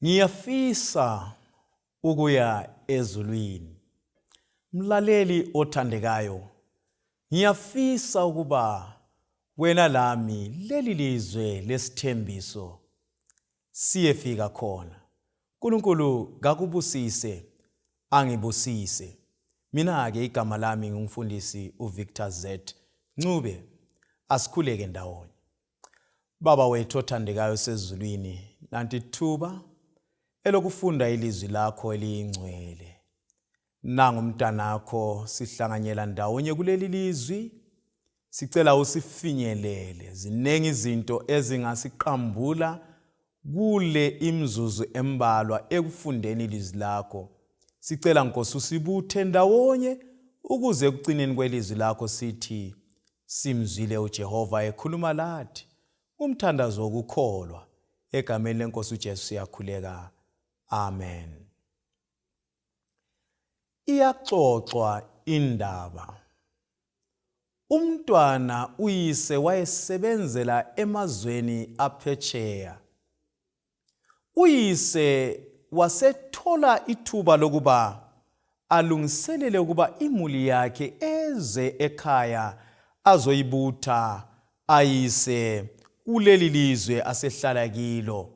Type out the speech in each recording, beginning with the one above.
Ngiyafisa ukuya ezulwini. Mlaleli othandekayo, ngiyafisa ukuba wena lami leli lizwe lesithembiso siyefika khona. uNkulunkulu ngakubusise, angibusise. Mina-ke igama lami ngumfundisi uVictor Z. Ncube, asikhuleke ndawonye. Baba wethu othandekayo sezulwini, nanti thuba elokufunda ilizwi lakho eliyingcwele. Nangumntanakho sihlanganyela ndawonye kuleli lizwi, sicela usifinyelele. Zinengi izinto ezingasiqambula kule imzuzu embalwa ekufundeni ilizwi lakho. Sicela Nkosi usibuthe ndawonye ukuze ekucineni kwelizwi lakho sithi simzwile uJehova ekhuluma lathi. Umthandazo wokukholwa egameni leNkosi uJesu siyakhuleka. Amen. Iyaxoxwa indaba. Umntwana uyise wayesebenzela emazweni aphetsheya. Uyise wasethola ithuba lokuba alungiselele ukuba imuli yakhe eze ekhaya azoyibutha ayise kuleli lizwe asehlala kilo.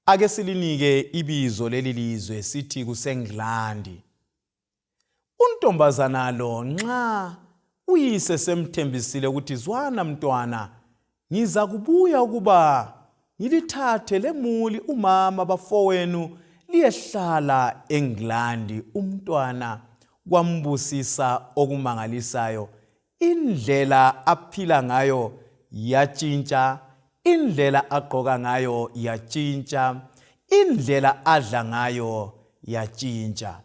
Ake silinike ibizo leli lizwe sithi kuseNgilandi. Untombazana lo nxa uyise semthembisile ukuthi zwana mntwana, ngiza kubuya ukuba ngilithathe lemuli umama bafowenu liyehlala eNgilandi. Umntwana kwambusisa okumangalisayo. Indlela aphila ngayo yatshintsha, indlela agqoka ngayo yatshintsha, indlela adla ngayo yatshintsha.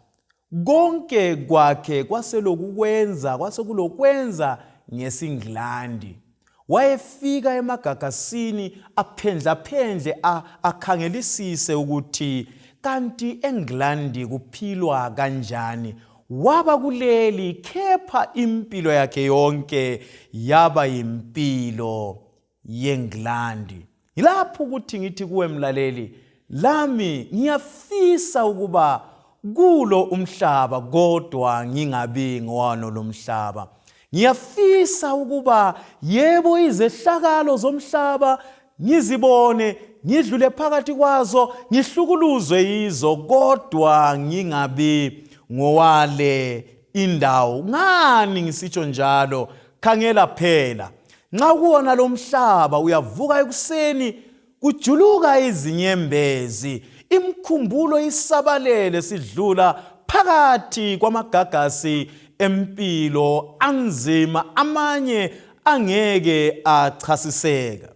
Konke kwakhe kwasekulokwenza ngesiNgilandi. Wayefika emagagasini aphendle akhangelisise ukuthi kanti eNgilandi kuphilwa kanjani. Waba kuleli kepha impilo yakhe yonke yaba yimpilo yeNgilandi. Yilapho ukuthi ngithi kuwe mlaleli, lami ngiyafisa ukuba kulo umhlaba kodwa ngingabi ngowano lomhlaba. Ngiyafisa ukuba yebo izehlakalo zomhlaba ngizibone, ngidlule phakathi kwazo, ngihlukuluzwe yizo, kodwa ngingabi ngowale indawo. Ngani ngisitsho njalo? Khangela phela, nxa kuwona lo mhlaba uyavuka ekuseni kujuluka izinyembezi, imkhumbulo isabalele sidlula phakathi kwamagagasi empilo anzima, amanye angeke achasiseka.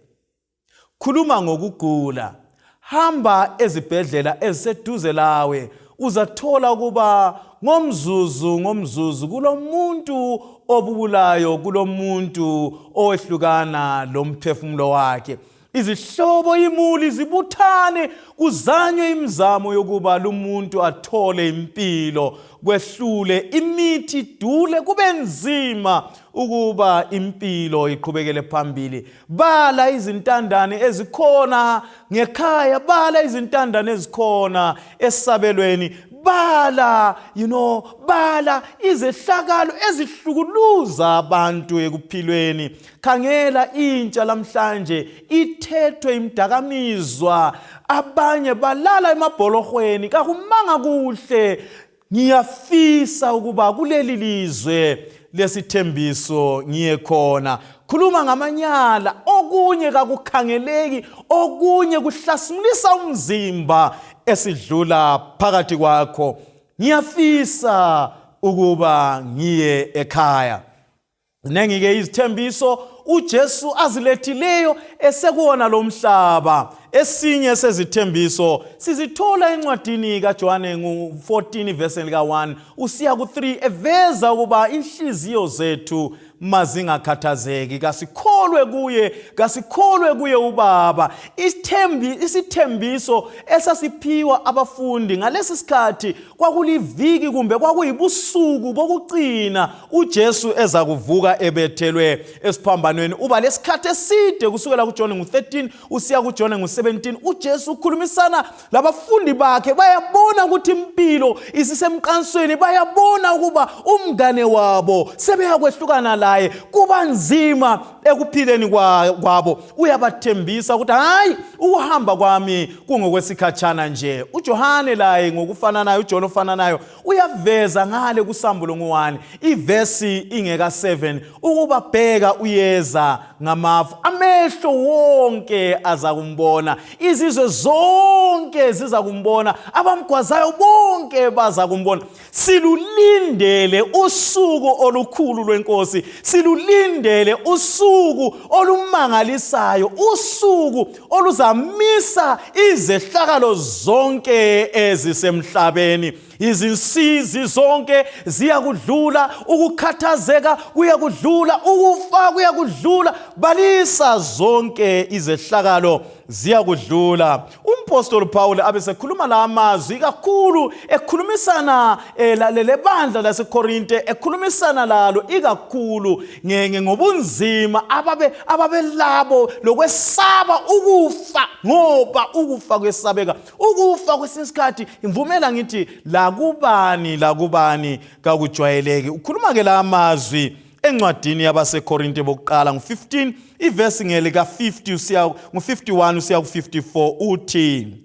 Khuluma ngokugula, hamba ezibhedlela eziseduze lawe, uzathola ukuba ngomzuzu kulomuntu obubulayo, kulomuntu owehlukana lomphefumulo wakhe. Izihlobo imuli zibuthane, kuzanywe imizamo yokuba lumuntu athole impilo, kwehlule imithi dule, kube nzima ukuba impilo iqhubekele phambili. Bala izintandane ezikhona ngekhaya, bala izintandane ezikhona esabelweni, bala bala izehlakalo ezihlukuluza abantu ekuphilweni. Khangela intsha lamhlanje ithethwe imdakamizwa, abanye balala emabholokhweni. Kakumanga kuhle. Ngiyafisa ukuba kuleli lizwe lesithembiso ngiye khona. Khuluma ngamanyala, okunye kakukhangeleki, okunye kuhlasimulisa umzimba esidlula phakathi kwakho. Ngiyafisa ukuba ngiye ekhaya. Nengike izithembiso uJesu azilethileyo esekuwona lo mhlaba. Esinye sezithembiso sizithola encwadini kaJohane 14 verse lika 1 usiya ku 3, eveza ukuba inhliziyo zethu mazingakhathazeki, kasikholwe kuye uBaba. Isithembiso esasiphiwa abafundi ngalesi sikhathi kwakuliviki kumbe kwakuyibusuku bokugcina uJesu eza kuvuka ebethelwe esiphambanweni. Uba lesikhathi eside kusukela kuJohn 13 usiya kuJohn 17 uJesu ukhulumisana labafundi bakhe bayabona ukuthi impilo isisemqansweni bayabona ukuba umngane wabo sebeyakwehlukana laye kuba nzima ekuphileni kwabo uyabathembisa ukuthi hayi ukuhamba kwami kungokwesikhatshana nje uJohane laye ngokufananayo uJohn ofananayo uyaveza ngale kusambulo ngo1 ivesi ingeka 7 ukuba bheka uyeza ngamafu amehlo wonke azakumbona izizwe zonke zizakumbona abamgwazayo bonke bazakumbona silulindele usuku olukhulu lwenkosi silulindele usuku olumangalisayo usuku oluzamisa izehlakalo zonke ezisemhlabeni izinsizi zonke ziyakudlula ukukhathazeka kuyakudlula ukufa kuyakudlula balisa zonke izehlakalo ziyakudlula umpostoli Paul abesekhuluma la amazwi kakhulu ekhulumisana lebandla laseKorinte ekhulumisana lalo ikakhulu ngobunzima ababelabo lokwesaba ukufa ngoba ukufa kwesabeka ukufa kwesinsikhathi imvumela ngithi lakubani kakujwayeleki ukhuluma ke la amazwi encwadini yabaseKorinte bokuqala ngo15 ivesi ngelika 50 usiya ngo51 usiya ku54 uthi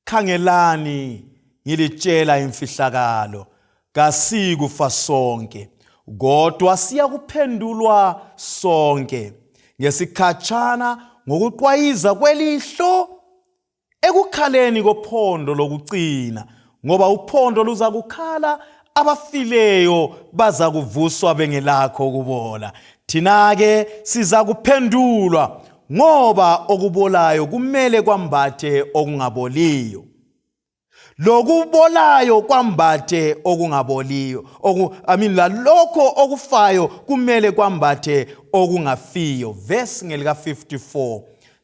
khangelani ngilitshela imfihlakalo kasikufa sonke kodwa siya kuphendulwa sonke ngesikhatshana ngokuqwayiza kwelihlo ekukhaleni kophondo lokucina ngoba uphondo luza kukhala abafileyo baza kuvuswa bengelakho ukubona thina ke siza kuphendulwa ngoba okubolayo kumele kwambathe okungaboliyo lokubolayo kwambathe okungaboliyo lalokho okufayo kumele kwambathe okungafiyo verse ngelika 54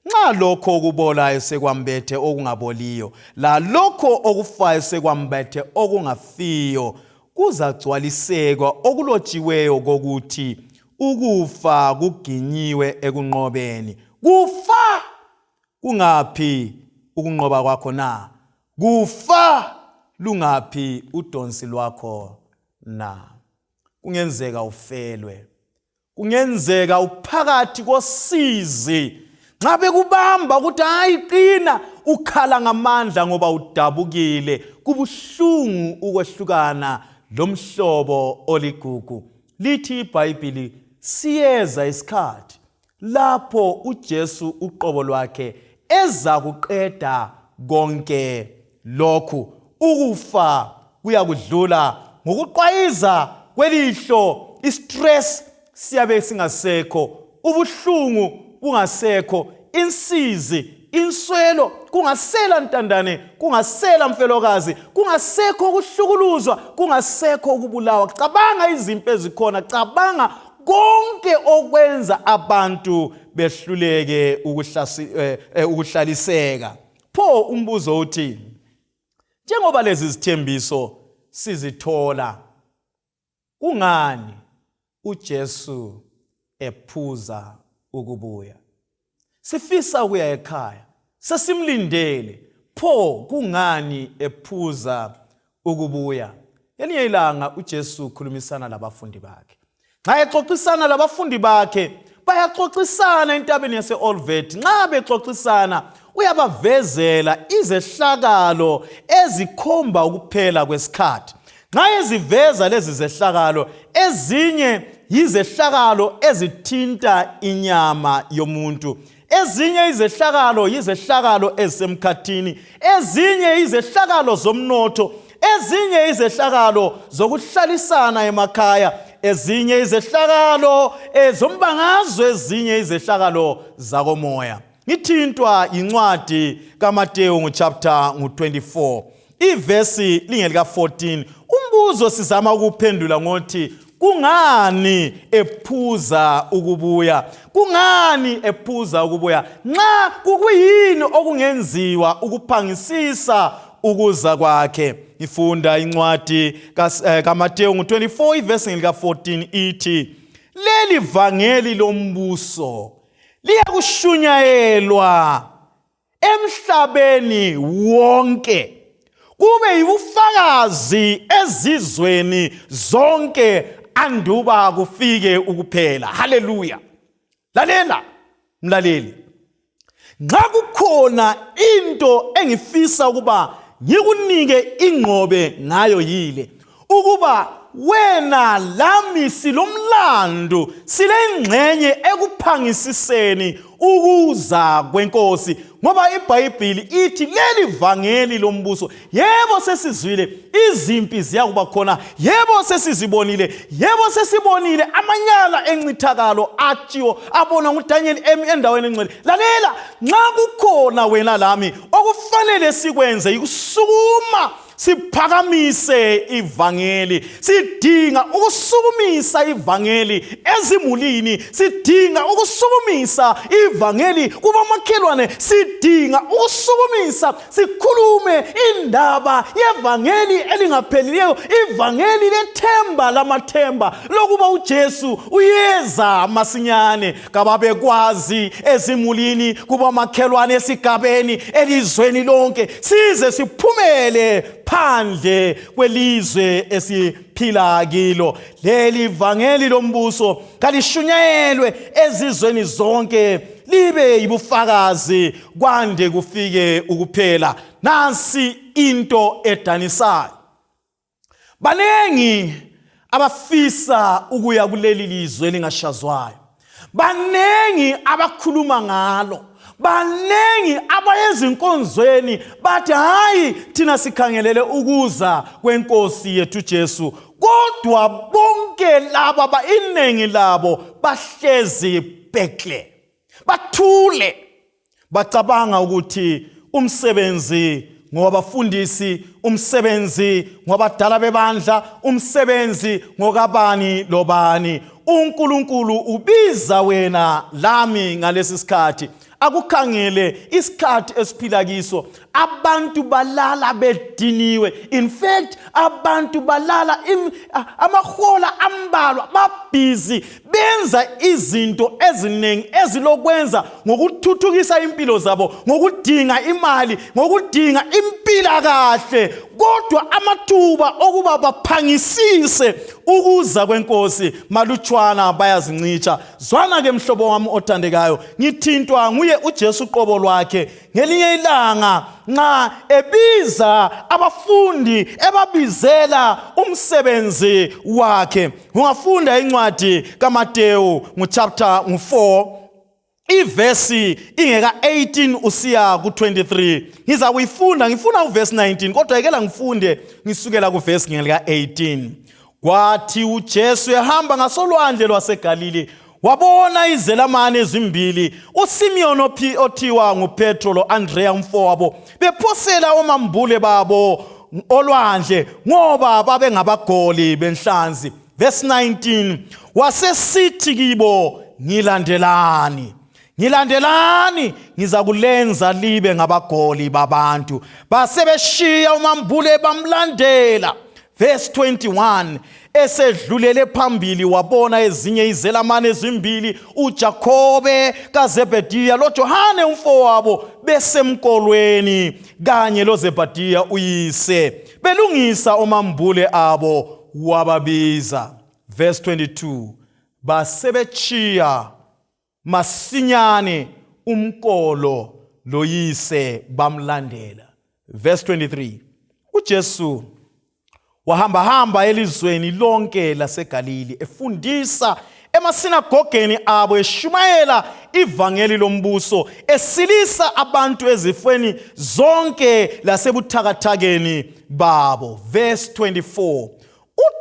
nxa lokho okubolayo sekwambethe okungaboliyo lalokho okufayo sekwambethe okungafiyo kuzagcwalisekwa okulotshiweyo kokuthi ukufa kuginyiwe ekunqobeni kufa kungaphi ukunqoba kwakho na kufa lungaphi udonsi lwakho na kungenzeka ufelwe kungenzeka uphakathi kosizi nxa bekubamba ukuthi hayi qina ukhala ngamandla ngoba udabukile kubuhlungu ukwehlukana lomhlobo oligugu lithi iBhayibheli siyeza isikhathi lapho uJesu uqobo lwakhe eza kuqeda konke lokhu ukufa kuyakudlula ngokuqwayiza kwelihlo istress siyabe singasekho ubuhlungu kungasekho insizi inswelo kungasela ntandane kungasela mfelokazi kungasekho ukuhlukuluzwa kungasekho ukubulawa cabanga izimpi ezikhona cabanga konke okwenza abantu behluleke ukuhlaliseka pho umbuzo uthi njengoba lezi zithembiso sizithola kungani uJesu ephuza ukubuya sifisa ukuya ekhaya sesimlindele pho kungani ephuza ukubuya elinye ilanga uJesu ukhulumisana labafundi bakhe nxa exoxisana labafundi bakhe bayaxoxisana entabeni yaseOlivet nxa bexoxisana uyabavezela izehlakalo ezikhomba ukuphela kwesikhathi nxa eziveza lezi zehlakalo ezinye yizehlakalo ezithinta inyama yomuntu ezinye izehlakalo yizehlakalo ezisemkhathini ezinye izehlakalo zomnotho ezinye izehlakalo zokuhlalisana emakhaya ezinye izehlakalo zombangazwe ezinye izehlakalo zakomoya ngithintwa incwadi kaMateyu ngochapter 24 ivesi lingelika 14 umbuzo sizama ukuphendula ngothi kungani ephuza ukubuya kungani ephuza ukubuya nxa kukuyini okungenziwa ukuphangisisa ukuza kwakhe ifunda incwadi kaMateyu 24 ivesi ngelika 14 ithi leli vangeli lombuso liyakushunyayelwa emhlabeni wonke kube yibufakazi ezizweni zonke anduba kufike ukuphela. Haleluya. Lalela mlaleli, nxa kukhona into engifisa ukuba ngikunike ingqobe ngayo yile ukuba wena lami silomlando silengxenye ekuphangisiseni ukuza kwenkosi, ngoba iBhayibheli ithi leli vangeli lombuso yebo sesizwile izimpi ziyakuba khona, yebo sesizibonile, yebo sesibonile amanyala encithakalo atshiwo abona nguDaniel endaweni engcwele. Lalela, nxa kukhona wena lami okufanele sikwenze yikusukuma siphakamise ivangeli. Sidinga ukusukumisa ivangeli ezimulini, sidinga ukusukumisa ivangeli kubamakhelwane, sidinga ukusukumisa sikhulume indaba yevangeli elingaphelileyo, ivangeli lethemba lamathemba lokuba uJesu uyeza masinyane. Kababekwazi ezimulini, kubamakhelwane, esigabeni, elizweni lonke, size siphumele phandle kwelizwe esiphila kilo. Leli vangeli lombuso kalishunyayelwe ezizweni zonke, libe yibufakazi kwande kufike ukuphela. Nansi into edanisayo, banengi abafisa ukuya kuleli lizwe lingashazwayo, banengi abakhuluma ngalo, banengi abayezinkonzweni bathi hayi thina sikhangelele ukuza kwenkosi yethu Jesu. Kodwa bonke laba inengi labo bahlezi bekle, bathule, bacabanga ukuthi umsebenzi ngowabafundisi, umsebenzi ngowabadala bebandla, umsebenzi ngokabani lobani. uNkulunkulu ubiza wena lami ngalesi sikhathi. Akukhangele isikhathi esiphila kiso, abantu balala bediniwe. In fact, abantu balala amahola ambalwa, babhizi benza izinto eziningi ezilokwenza ngokuthuthukisa impilo zabo, ngokudinga imali, ngokudinga impilakahle. Kodwa amathuba okuba baphangisise ukuza kwenkosi malutshwana bayazincitsha. Zwana ke mhlobo wami othandekayo, ngithintwa nguye uJesu qobo lwakhe ngelinye ilanga nxa ebiza abafundi, ebabizela umsebenzi wakhe. Ungafunda incwadi kaMateyu chapter 4 ivesi ingeka 18 usiya ku23. Ngiza kuyifunda, ngifuna uverse 19, kodwa yekela ngifunde ngisukela kuvesi ngelika 18. Kwathi uJesu ehamba ngasolwandle lwaseGalile, wabona izelamane ezimbili, uSimiyoni othiwa nguPetro lo-Andreya umfowabo, bephosela omambule babo olwandle ngoba babengabagoli benhlanzi. Verse 19, wasesithi kibo, ngilandelani, ngilandelani, ngizakulenza libe ngabagoli babantu. Basebeshiya umambule bamlandela. Verse 21, esedlulele phambili wabona ezinye izelamane ezimbili, uJakobe kaZebediya loJohane umfowabo besemkolweni, kanye loZebediya uyise, belungisa omambule abo, wababiza. Verse 22, basebechiya masinyane umkolo loyise bamlandela. Verse 23, uJesu wahamba elizweni lonke laseGalile, efundisa emasinagogeni abo, eshumayela ivangeli lombuso, esilisa abantu ezifweni zonke lasebuthakathakeni babo. Verse 24,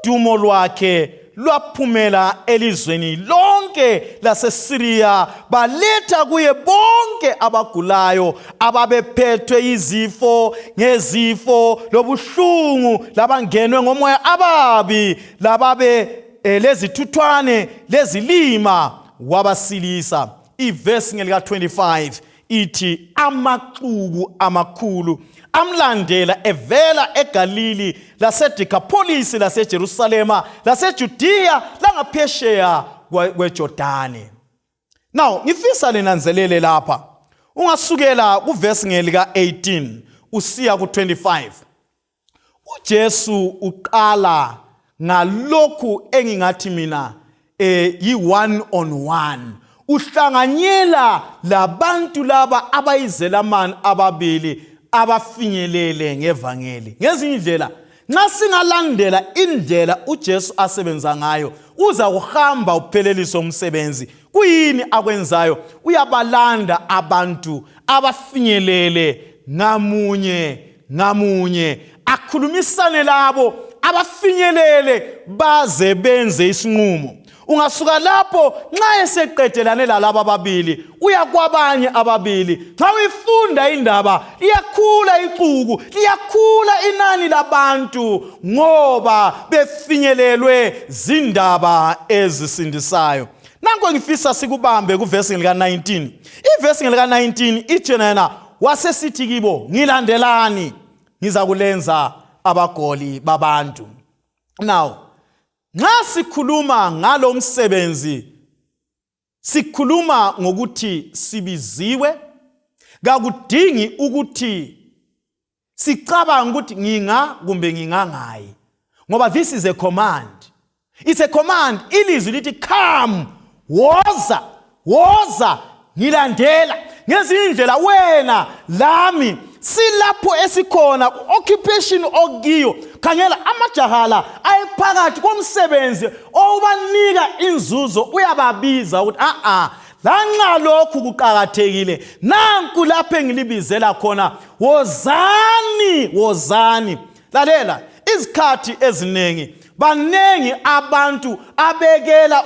udumo lwakhe lwaphumela elizweni lonke laseSiriya, baletha kuye bonke abagulayo, ababephethwe izifo ngezifo lobuhlungu, labangenwe ngomoya ababi, lababe lezithuthwane lezilima, wabasilisa. Ivesi ngelika 25 ithi, amaxuku amakhulu amlandela evela eGalili, laseDekapolisi, laseJerusalema, laseJudiya, langaphesheya kweJordani. Now, ngifisa linanzelele lapha Ungasukela kuverse ngelika 18 usiya ku25. uJesu uqala ngalokhu engingathi mina yi one on one. Uhlanganyela labantu laba abayizelamani ababili abafinyelele ngevangeli. Ngezinye indlela nxa singalandela indlela uJesu asebenza ngayo uza kuhamba uphelelisa umsebenzi. Kuyini akwenzayo? Uyabalanda abantu abafinyelele ngamunye akhulumisane labo abafinyelele baze benze isinqumo. Ungasuka lapho nxa eseqedelane lalabo ababili uya kwabanye ababili. Nxa uyifunda indaba liyakhula ixuku, liyakhula inani labantu ngoba befinyelelwe zindaba ezisindisayo. Nanko ngifisa sikubambe kuverse lika 19. Iverse lika 19 ithena wasesithi kibo ngilandelani ngiza kulenza abagoli babantu. Now nxa sikhuluma ngalo msebenzi sikhuluma ngokuthi sibiziwe, kakudingi ukuthi sicabanga ukuthi nginga kumbe ngingangayi, ngoba this is a command. It's a command. Ilizwi lithi come, woza ngilandela. Ngezinye indlela wena lami silapho esikhona occupation okiyo. Khangela amajahala ayephakathi komsebenzi owanika inzuzo uyababiza ukuthi lanxa lokhu kuqhakathekile nanku lapho engilibizela khona wozani. Lalela, izikhathi ezinengi banengi abantu abekela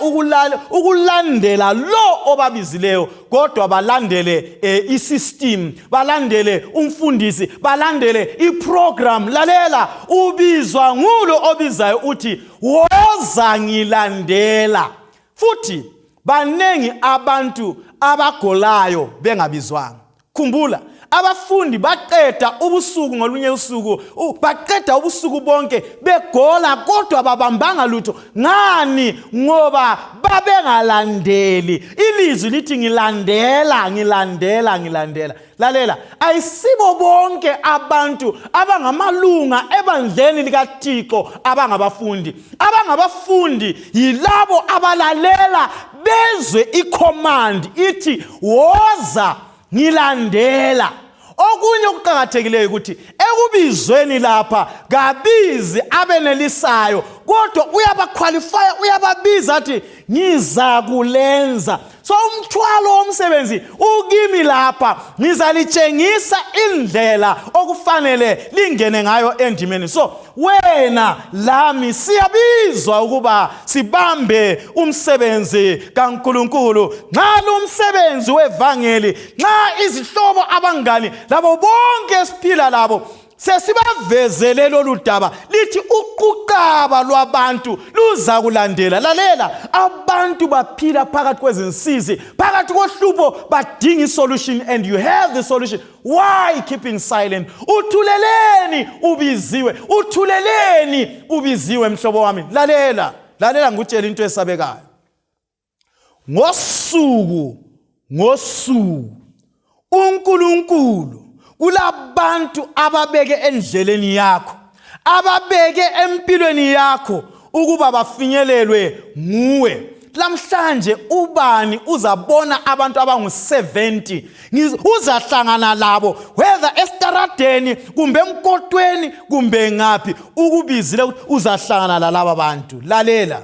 ukulandela lo obabizileyo kodwa balandele isystem, balandele umfundisi, balandele iprogram. Lalela, ubizwa ngulo obizayo uthi woza ngilandela. Futhi banengi abantu abagolayo bengabizwanga. Khumbula, abafundi baqeda ubusuku ngolunye usuku, baqeda ubusuku bonke begola kodwa babambanga lutho. Ngani? Ngoba babengalandeli ilizwi lithi ngilandela. Lalela, ayisibo bonke abantu abangamalunga ebandleni likaThixo abangabafundi. Abangabafundi yilabo abalalela bezwe icommand ithi woza ngilandela. Okunye okuqhakathekileyo ukuthi ekubizweni lapha kabizi abenelisayo kodwa uyabaqualify, uyababiza athi ngiza kulenza. So umthwalo womsebenzi ukimi lapha, ngizalitshengisa indlela okufanele lingene ngayo endimeni. So wena lami siyabizwa ukuba sibambe umsebenzi kaNkulunkulu. Nxa lo msebenzi wevangeli, nxa izihlobo abangani labo bonke esiphila labo sesibavezele lolu daba lithi uquqaba lwabantu luza kulandela. Lalela, abantu baphila phakathi kwezinsizi, phakathi kohlupho, badinga isolution, and you have the solution. Why keeping silent? Uthuleleni ubiziwe mhlobo wami. Lalela ngikutshela into esabekayo. Ngosuku uNkulunkulu kulabantu ababeke endleleni yakho, ababeke empilweni yakho ukuba bafinyelelwe nguwe. Lamhlanje ubani uzabona abantu abangu-70 uzahlangana labo, whether estaradeni kumbe emkotweni kumbe ngaphi, ukubizile ukuthi uzahlangana lalaba bantu. Lalela,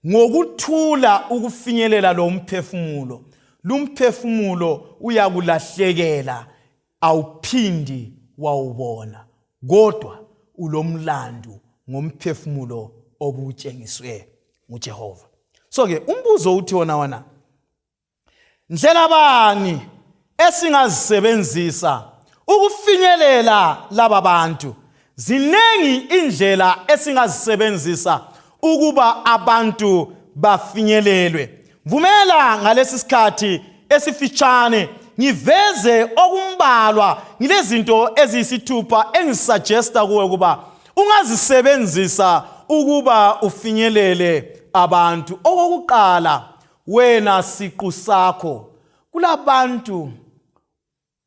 ngokuthula ukufinyelela lo mphefumulo, lumphefumulo uyakulahlekela, awuphindi wawubona, kodwa ulomlandu ngomphefumulo obutshengiswe nguJehova. So ke umbuzo uthi wona ndlela bani esingazisebenzisa ukufinyelela laba bantu? Zinengi indlela esingazisebenzisa ukuba abantu bafinyelelwe. Vumela ngalesi sikhathi esifitshane ngiveze okumbalwa ngilezinto eziyisithupha engisuggesta kuwe ukuba ungazisebenzisa ukuba ufinyelele abantu. Okokuqala, wena siqu sakho, kulabantu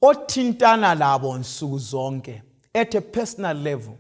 othintana labo nsuku zonke at a personal level.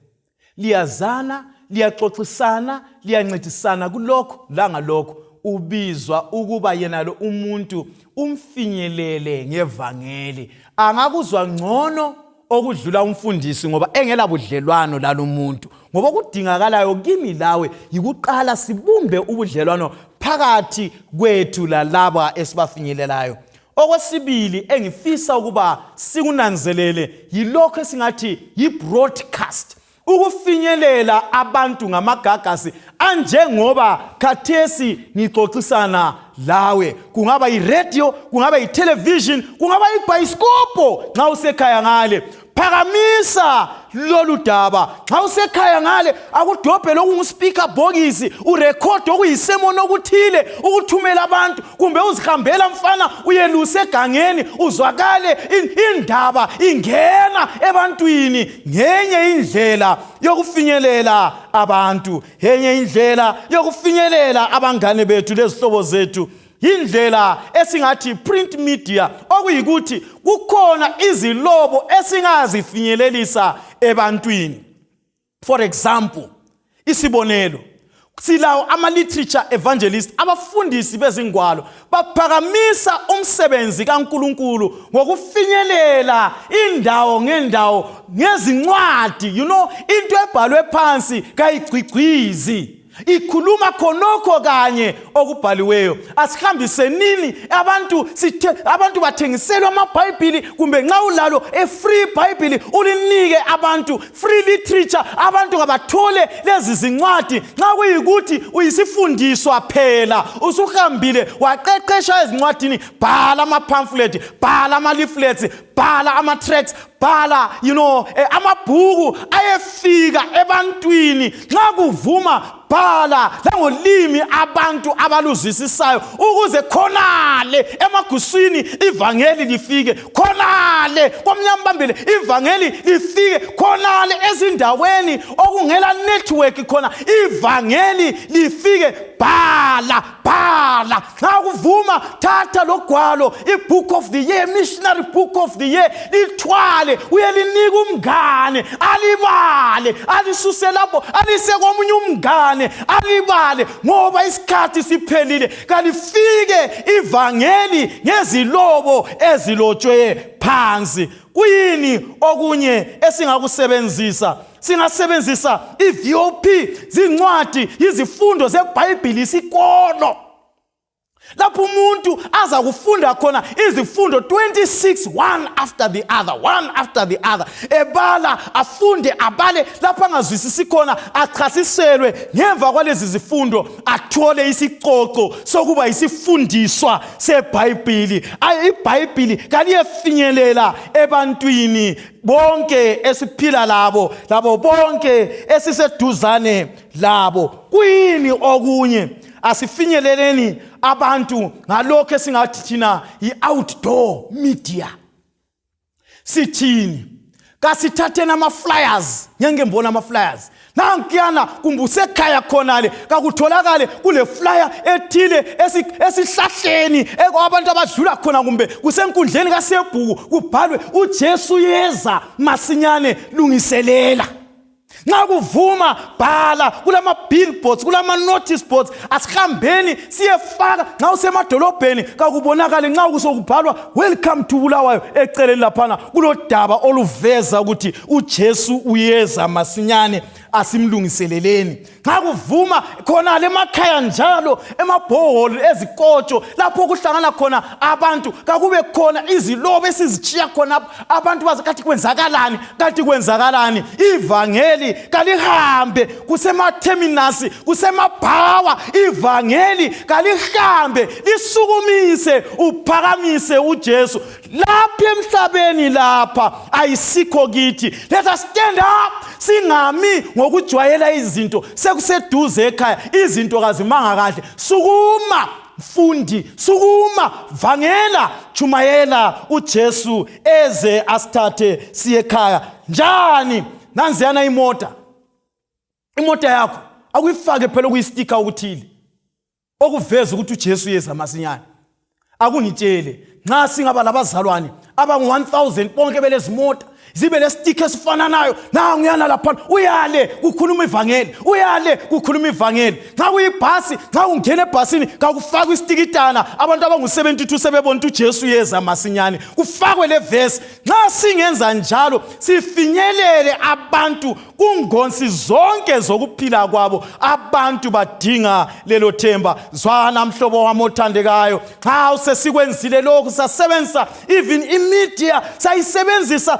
Liyazana, liyaxoxisana, liyancedisana kulokho langalokho ubizwa ukuba yena lo umuntu umfinyelele ngevangeli. Angakuzwa ngcono okudlula umfundisi ngoba engela budlelwano lalomuntu. Ngoba kudingakalayo kimi lawe yikuqala sibumbe ubudlelwano phakathi kwethu lalaba esibafinyelelayo. Okwesibili engifisa ukuba sikunanzelele yilokho esingathi yi-broadcast. Ukufinyelela abantu ngamagagasi anjengoba khathesi ngixoxisana lawe. Kungaba yi-radio, kungaba yi-television, kungaba yi-bioscope nxa usekhaya ngale. Phakamisa lolu daba. Nxa usekhaya ngale akudobhe lokungu-speaker bhokisi urekhodi okuyisemono okuthile ukuthumela abantu kumbe uzihambela mfana uyeluse egangeni uzwakale indaba ingena ebantwini ngenye indlela yokufinyelela abantu, ngenye indlela yokufinyelela abangane bethu lezihlobo zethu. Indlela esingathi print media okuyikuthi kukhona izilobo esingazifinyelelisa ebantwini. For example, isibonelo, silawo ama-literature evangelist, abafundisi bezingwalo baphakamisa umsebenzi kaNkulunkulu ngokufinyelela indawo ngendawo ngezincwadi. Into ebhalwe phansi kayigcigcizi. Ikhuluma khonokho kanye okubhaliweyo. Asihambisenini abantu bathengiselwa amabhayibhili kumbe nxa ulalo free Bible ulinike abantu, free literature, abantu kabathole lezi zincwadi. Nxa kuyikuthi uyisifundiswa phela usuhambile waqeqesha ezincwadini, bhala ama-pamphlet, bhala ama-leaflets, bhala ama-tracts, bhala amabhuku ayefika ebantwini. Nxa kuvuma bhala langolimi abantu abaluzwisisayo ukuze khonale emaguswini ivangeli lifike, khonale komnyambambele ivangeli lifike, khonale ezindaweni okungela network khona ivangeli lifike. Bhala. Nxa kuvuma thatha logwalo, i-book of the year, missionary book of the year, lithwale uyelinika umngane alibale, alisuse lapho alise komunye umngane alibale ngoba isikhathi siphelile. Kalifike ivangeli ngezilobo ezilotshwe phansi. Kuyini okunye esingakusebenzisa? Singasebenzisa i-VOP, zincwadi, izifundo zeBhayibhili isikolo. Lapho umuntu aza kufunda khona izifundo 26 one after the other. Ebala afunde abale lapho angazwisisi khona achasiselwe ngemva kwalezi zifundo athole isicoco sokuba isifundiswa seBhayibhili. IBhayibhili kaliyefinyelela ebantwini bonke esiphila labo bonke esiseduzane labo. Kuyini okunye? Asifinyeleleni abantu ngalokho esingathi thina yi-outdoor media. Sithini? Kasithatheni ama-flyers. Ngeke mbona ama-flyers. Nankiyana kumbusekhaya khonale kakutholakale kule flyer ethile esihlahleni abantu abadlula khona kumbe kusenkundleni kaSebhuku kubhalwe uJesu yeza masinyane lungiselela. Nxa kuvuma bhala kulama billboards, kulama notice boards, asihambeni siyefaka. Nxa usemadolobheni kakubonakale nxa kusokubhalwa welcome to Bulawayo eceleni laphana kulodaba oluveza ukuthi uJesu uyeza masinyane asimlungiseleleni. Nxa kuvuma khona lemakhaya njalo emabhoholi ezikotsho lapho kuhlangana khona abantu kakube khona izilobo esizichiya khona abantu baze kathi kwenzakalani. Ivangeli kalihambe kusematerminus, kusemabhawa. Ivangeli kalihambe lisukumise uphakamise uJesu lapha emhlabeni lapha ayisikho kithi. Let us stand up. Singami ngokujwayela izinto sekuseduze ekhaya, izinto kazimanga kahle. Sukuma mfundi, sukuma vangela, chumayela uJesu eze asithathe siye ekhaya. Njani? Nanziyana imoto yakho akuyifake phela kuyisticker okuthile okuveza ukuthi uJesu yeza masinyane. akungitshele nxa singaba labazalwane abangu-1000 bonke belezimota zibe lestikhi esifananayo nangu yana lapha uyale kukhuluma ivangeli uyale kukhuluma ivangeli nxa kuyibhasi nxa ungena ebhasini kakufakwe istikitana abantu abangu-72 sebebona ukuthi uJesu yeza masinyane kufakwe le verse nxa singenza njalo sifinyelele abantu kungonsi zonke zokuphila kwabo abantu badinga lelo themba zwana mhlobo wami othandekayo nxa usesikwenzile lokhu sasebenzisa even imedia sayisebenzisa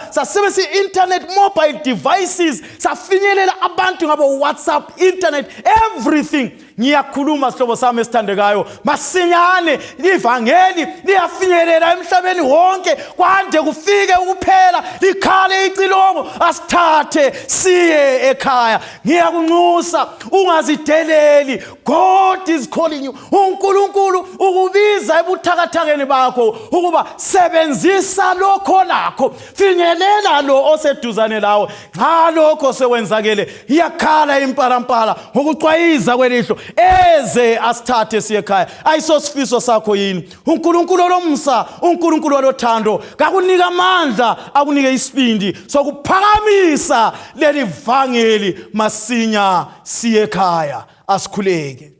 internet mobile devices safinyelela abantu ngabo WhatsApp internet everything ngiyakhuluma sihlobo sami esithandekayo masinyane ivangeli liyafinyelela emhlabeni wonke kwande kufike ukuphela likhale icilongo asithathe siye ekhaya ngiyakunxusa ungazideleli God is calling you uNkulunkulu ukubiza ebuthakathakeni bakho ukuba sebenzisa lokho lakho finyelela lo oseduzane lawo nxa lokho sekwenzakele iyakhala imparampara ngokucwayiza kwelihlo eze asithathe siye ekhaya ayisosifiso sakho yini uNkulunkulu olomsa uNkulunkulu olothando kakunika amandla akunike isibindi sokuphakamisa leli vangeli masinya siye ekhaya asikhuleke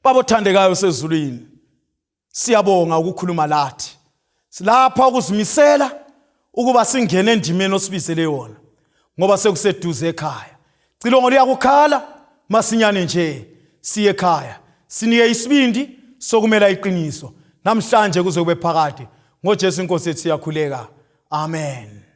baba othandekayo sezulwini siyabonga ukukhuluma lathi silapha ukuzimisela ukuba singene endimeni osibizele yona ngoba sekuseduze ekhaya cilongo liyakukhala masinyane nje siye ekhaya sinike isibindi sokumela iqiniso namhlanje kuze kube phakade ngoJesu inkosi ethu siyakhuleka amen.